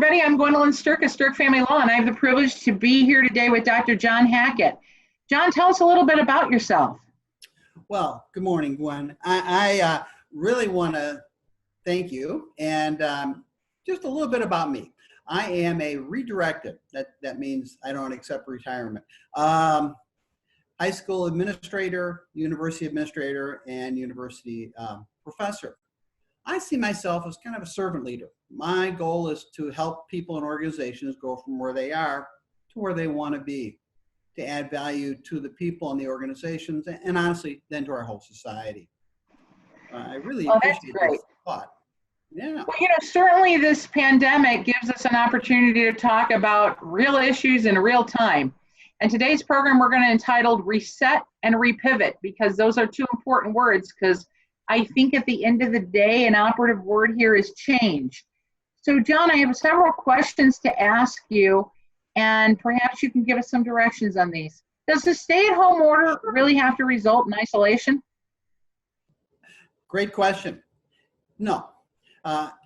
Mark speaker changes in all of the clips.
Speaker 1: everybody. I'm Gwendolyn Sterk of Sterk Family Law, and I have the privilege to be here today with Dr. John Hackett. John, tell us a little bit about yourself.
Speaker 2: Well, good morning, Gwen. I really want to thank you, and just a little bit about me. I am a redirected. That means I don't accept retirement. High school administrator, university administrator, and university professor. I see myself as kind of a servant leader. My goal is to help people and organizations go from where they are to where they want to be, to add value to the people and the organizations, and honestly, then to our whole society. I really appreciate this thought. Yeah.
Speaker 1: Well, certainly this pandemic gives us an opportunity to talk about real issues in real time. And today's program, we're going to entitle Reset and Repivot, because those are two important words, because I think at the end of the day, an operative word here is change. So John, I have several questions to ask you, and perhaps you can give us some directions on these. Does the stay-at-home order really have to result in isolation?
Speaker 2: Great question. No.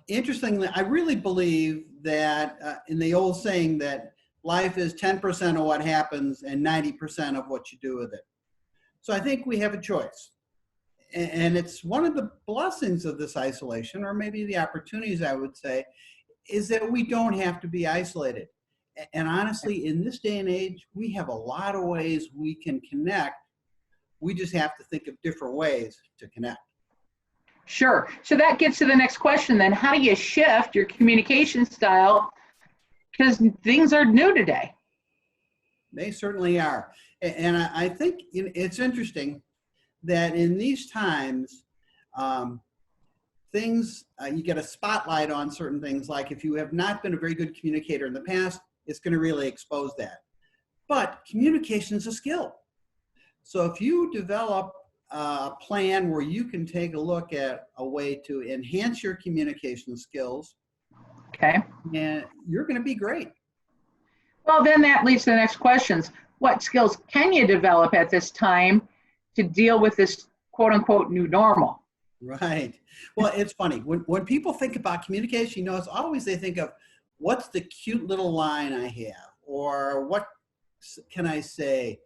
Speaker 2: Interestingly, I really believe that in the old saying that life is 10% of what happens and 90% of what you do with it. So I think we have a choice. And it's one of the blessings of this isolation, or maybe the opportunities, I would say, is that we don't have to be isolated. And honestly, in this day and age, we have a lot of ways we can connect. We just have to think of different ways to connect.
Speaker 1: Sure. So that gets to the next question then. How do you shift your communication style? Because things are new today.
Speaker 2: They certainly are. And I think it's interesting that in these times, you get a spotlight on certain things, like if you have not been a very good communicator in the past, it's going to really expose that. But communication is a skill. So if you develop a plan where you can take a look at a way to enhance your communication skills,
Speaker 1: okay, and
Speaker 2: you're going to be great.
Speaker 1: Well, then that leads to the next questions. What skills can you develop at this time to deal with this quote unquote new normal?
Speaker 2: Right. Well, it's funny. When people think about communication, it's always they think of what's the cute little line I have, or what can I say?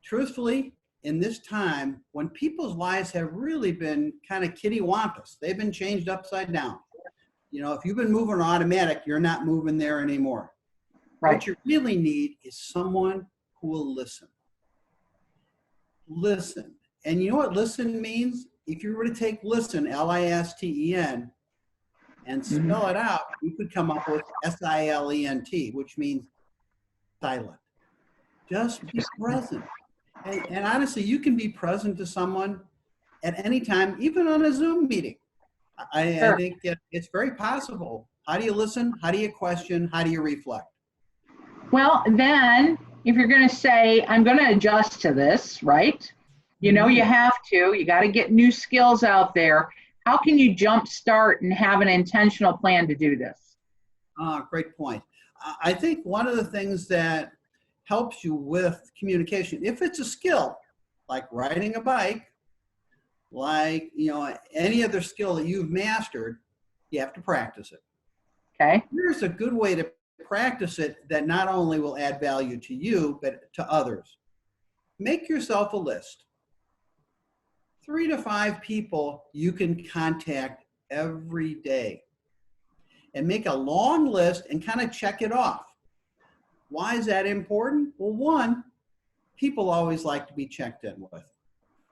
Speaker 2: Truthfully, in this time, when people's lives have really been kind of kittywampus, they've been changed upside down. If you've been moving automatic, you're not moving there anymore. Right. What you really need is someone who will listen. Listen. And you know what listen means? If you were to take listen, L-I-S-T-E-N, and spell it out, you could come up with S-I-L-E-N-T, which means silent. Just be present. And honestly, you can be present to someone at any time, even on a Zoom meeting. I think it's very possible. How do you listen? How do you question? How do you reflect?
Speaker 1: Well, then, if you're going to say, I'm going to adjust to this, right? You have to. You got to get new skills out there. How can you jumpstart and have an intentional plan to do this?
Speaker 2: Great point. I think one of the things that helps you with communication, if it's a skill, like riding a bike, like, any other skill that you've mastered, you have to practice it.
Speaker 1: Okay.
Speaker 2: Here's a good way to practice it that not only will add value to you, but to others. Make yourself a list. 3 to 5 people you can contact every day. And make a long list and kind of check it off. Why is that important? Well, 1, people always like to be checked in with.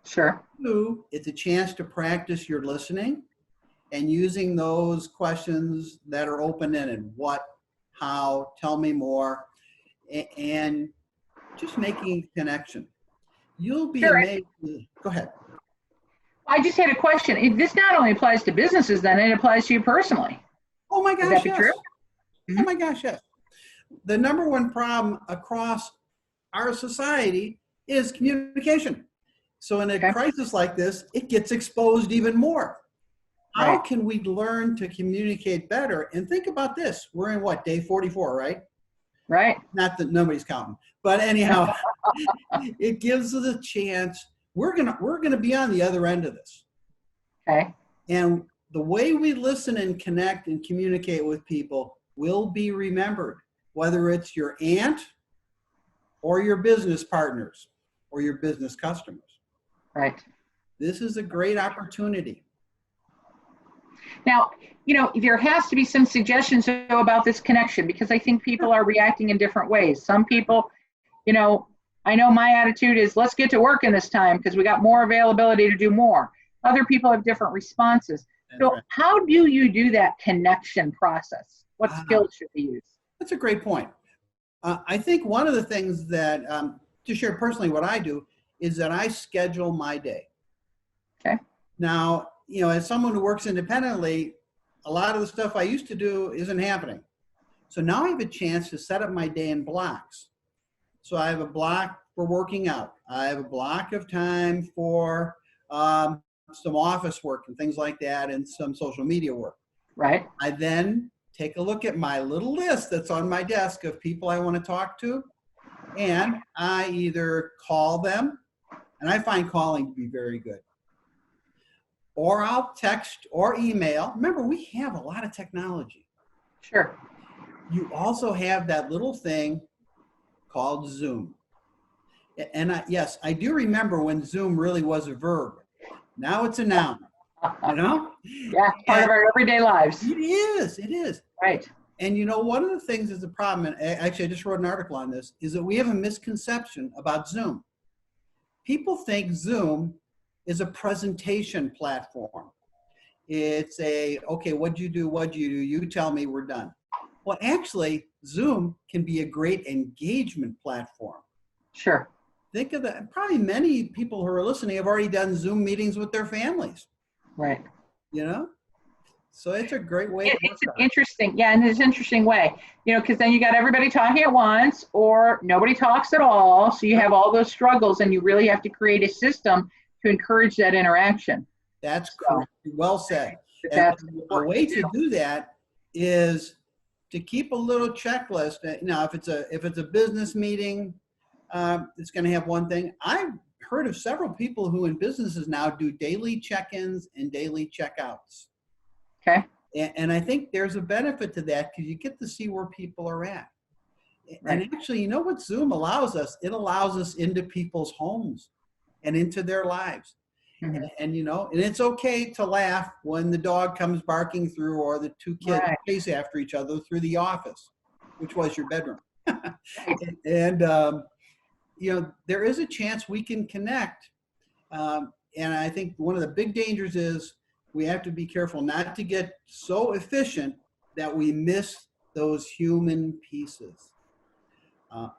Speaker 1: Sure.
Speaker 2: 2, it's a chance to practice your listening and using those questions that are open-ended. What, how, tell me more, and just making a connection. You'll be amazed. Go ahead.
Speaker 1: I just had a question. This not only applies to businesses, then it applies to you personally.
Speaker 2: Oh my gosh,
Speaker 1: Would that be
Speaker 2: yes.
Speaker 1: true?
Speaker 2: Mm-hmm. Oh my gosh, yes. The number one problem across our society is communication. So in a crisis like this, it gets exposed even more. Right. How can we learn to communicate better? And think about this. We're in what, day 44, right?
Speaker 1: Right.
Speaker 2: Not that nobody's counting. But anyhow, it gives us a chance. We're gonna be on the other end of this.
Speaker 1: Okay.
Speaker 2: And the way we listen and connect and communicate with people will be remembered, whether it's your aunt or your business partners or your business customers.
Speaker 1: Right.
Speaker 2: This is a great opportunity.
Speaker 1: Now, there has to be some suggestions though about this connection, because I think people are reacting in different ways. Some people, I know my attitude is let's get to work in this time because we got more availability to do more. Other people have different responses. So
Speaker 2: Right.
Speaker 1: how do you do that connection process? What skills should we use?
Speaker 2: That's a great point. I think one of the things that, to share personally what I do, is that I schedule my day.
Speaker 1: Okay.
Speaker 2: Now, as someone who works independently, a lot of the stuff I used to do isn't happening. So now I have a chance to set up my day in blocks. So I have a block for working out. I have a block of time for some office work and things like that, and some social media work.
Speaker 1: Right.
Speaker 2: I then take a look at my little list that's on my desk of people I want to talk to, and I either call them, and I find calling to be very good, or I'll text or email. Remember, we have a lot of technology.
Speaker 1: Sure.
Speaker 2: You also have that little thing called Zoom. And yes, I do remember when Zoom really was a verb. Now it's a noun,
Speaker 1: Yeah, part of our everyday lives.
Speaker 2: It is.
Speaker 1: Right.
Speaker 2: And one of the things is the problem, and actually I just wrote an article on this, is that we have a misconception about Zoom. People think Zoom is a presentation platform. It's okay, what'd you do? You tell me, we're done. Well, actually, Zoom can be a great engagement platform.
Speaker 1: Sure.
Speaker 2: Think of that. Probably many people who are listening have already done Zoom meetings with their families.
Speaker 1: Right.
Speaker 2: So it's a great way to
Speaker 1: It's interesting. Yeah, and it's an interesting way, because then you got everybody talking at once or nobody talks at all. So you have all those struggles, and you really have to create a system to encourage that interaction.
Speaker 2: That's correct. Well said.
Speaker 1: And
Speaker 2: a way to do that is to keep a little checklist. Now, if it's a business meeting, it's going to have one thing. I've heard of several people who in businesses now do daily check-ins and daily checkouts.
Speaker 1: Okay.
Speaker 2: And I think there's a benefit to that because you get to see where people are at. Right. And actually, what Zoom allows us? It allows us into people's homes and into their lives. Mm-hmm. And it's okay to laugh when the dog comes barking through, or the two kids chase after each other through the office, which was your bedroom. And there is a chance we can connect. And I think one of the big dangers is we have to be careful not to get so efficient that we miss those human pieces.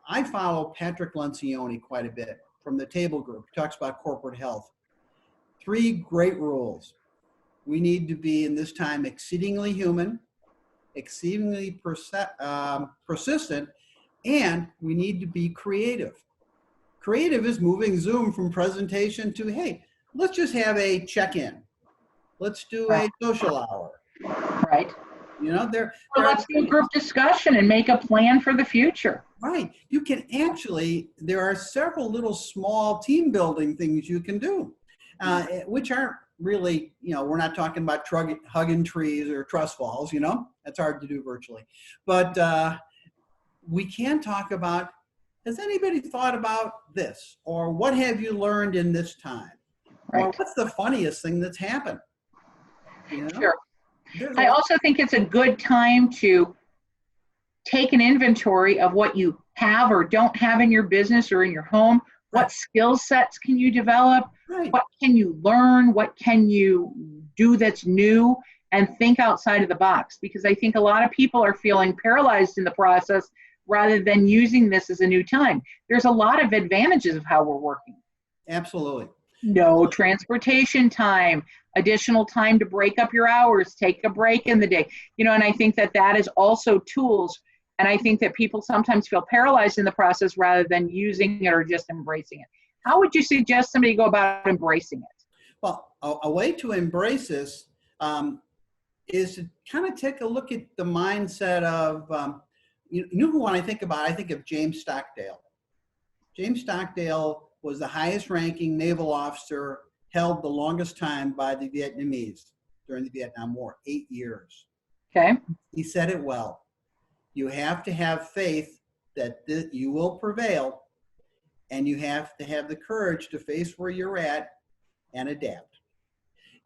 Speaker 2: I follow Patrick Lencioni quite a bit from the Table Group. He talks about corporate health. 3 great rules. We need to be, in this time, exceedingly human, exceedingly persistent, and we need to be creative. Creative is moving Zoom from presentation to, hey, let's just have a check-in. Let's do a social hour.
Speaker 1: Right.
Speaker 2: Let's
Speaker 1: do a group discussion and make a plan for the future.
Speaker 2: Right. You can actually, there are several little small team building things you can do, which aren't really, we're not talking about hugging trees or trust falls, that's hard to do virtually. But we can talk about, has anybody thought about this? Or what have you learned in this time? Right. Or what's the funniest thing that's happened?
Speaker 1: Sure. I also think it's a good time to take an inventory of what you have or don't have in your business or in your home. What skill sets can you develop? Right. What can you learn? What can you do that's new? And think outside of the box, because I think a lot of people are feeling paralyzed in the process rather than using this as a new time. There's a lot of advantages of how we're working.
Speaker 2: Absolutely.
Speaker 1: No transportation time, additional time to break up your hours, take a break in the day, and I think that is also tools. And I think that people sometimes feel paralyzed in the process rather than using it or just embracing it. How would you suggest somebody go about embracing it?
Speaker 2: Well, a way to embrace this is to kind of take a look at the mindset of, who I think about? I think of James Stockdale. James Stockdale was the highest ranking naval officer held the longest time by the Vietnamese during the Vietnam War, 8 years.
Speaker 1: Okay.
Speaker 2: He said it well. You have to have faith that you will prevail, and you have to have the courage to face where you're at and adapt.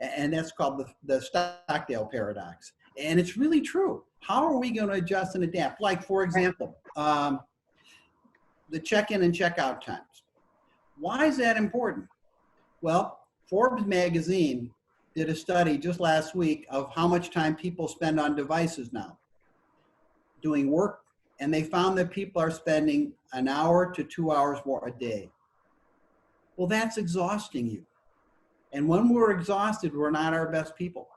Speaker 2: And that's called the Stockdale paradox. And it's really true. How are we going to adjust and adapt? Like, for example, the check-in and check-out times. Why is that important? Well, Forbes magazine did a study just last week of how much time people spend on devices now doing work, and they found that people are spending an hour to 2 hours more a day. Well, that's exhausting you. And when we're exhausted, we're not our best people.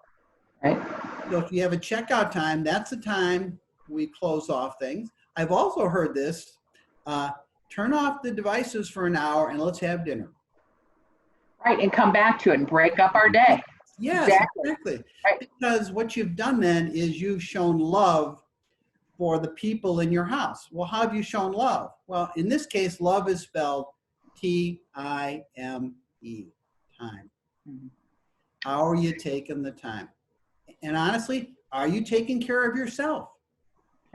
Speaker 1: Right.
Speaker 2: So if you have a checkout time, that's the time we close off things. I've also heard this, turn off the devices for an hour and let's have dinner.
Speaker 1: Right, and come back to it and break up our day.
Speaker 2: Yes, exactly. Right. Because what you've done then is you've shown love for the people in your house. Well, how have you shown love? Well, in this case, love is spelled Time, time. Mm-hmm. How are you taking the time? And honestly, are you taking care of yourself?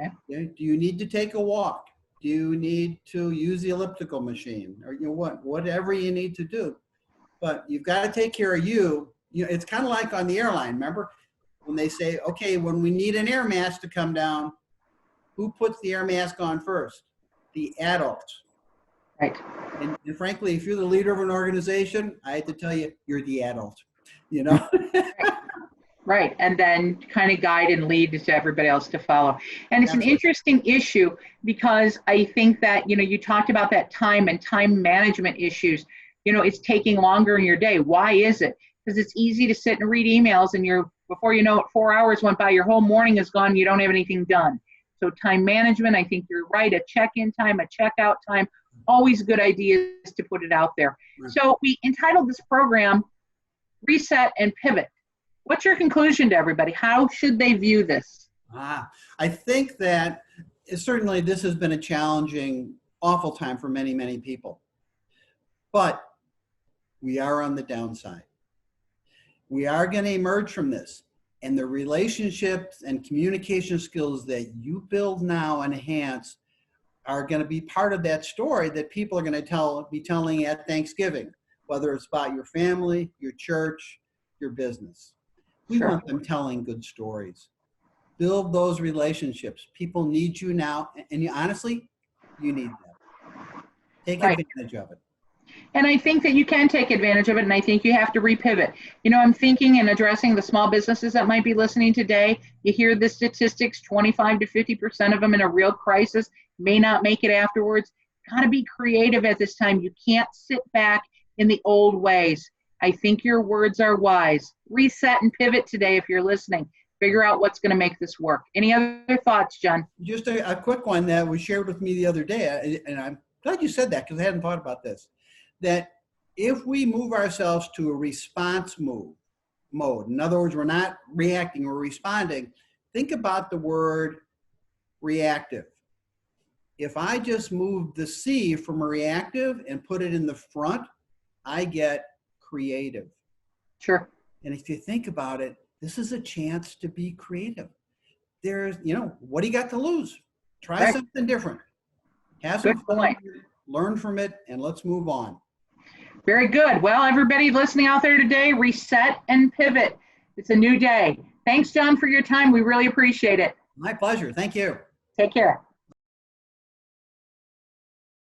Speaker 2: Okay. Do you need to take a walk? Do you need to use the elliptical machine, or whatever you need to do? But you've got to take care of you. It's kind of like on the airline. Remember when they say, okay, when we need an air mask to come down, who puts the air mask on first? The adults.
Speaker 1: Right.
Speaker 2: And frankly, if you're the leader of an organization, I have to tell you, you're the adult.
Speaker 1: Right, and then kind of guide and lead to everybody else to follow. And it's an interesting issue because I think that, you talked about that time and time management issues. It's taking longer in your day. Why is it? Because it's easy to sit and read emails and before you know it, 4 hours went by, your whole morning is gone, you don't have anything done. So time management, I think you're right, a check-in time, a check-out time, always good ideas to put it out there. Right. So we entitled this program, Reset and Pivot. What's your conclusion to everybody? How should they view this?
Speaker 2: I think that certainly this has been a challenging, awful time for many, many people. But we are on the downside. We are going to emerge from this. And the relationships and communication skills that you build now and enhance are going to be part of that story that people are going to be telling at Thanksgiving, whether it's about your family, your church, your business. We want them telling good stories. Build those relationships. People need you now, and honestly, you need them. Take advantage of it.
Speaker 1: And I think that you can take advantage of it, and I think you have to repivot. I'm thinking and addressing the small businesses that might be listening today. You hear the statistics, 25 to 50% of them in a real crisis may not make it afterwards. Got to be creative at this time. You can't sit back in the old ways. I think your words are wise. Reset and pivot today if you're listening. Figure out what's going to make this work. Any other thoughts, John?
Speaker 2: Just a quick one that was shared with me the other day, and I'm glad you said that because I hadn't thought about this, that if we move ourselves to a response mode, in other words, we're not reacting, we're responding, think about the word reactive. If I just move the C from reactive and put it in the front, I get creative.
Speaker 1: Sure.
Speaker 2: And if you think about it, this is a chance to be creative. There's, what do you got to lose? Try something different. Have some fun, learn from it, and let's move on.
Speaker 1: Very good. Well, everybody listening out there today, reset and pivot. It's a new day. Thanks, John, for your time. We really appreciate it.
Speaker 2: My pleasure. Thank you.
Speaker 1: Take care.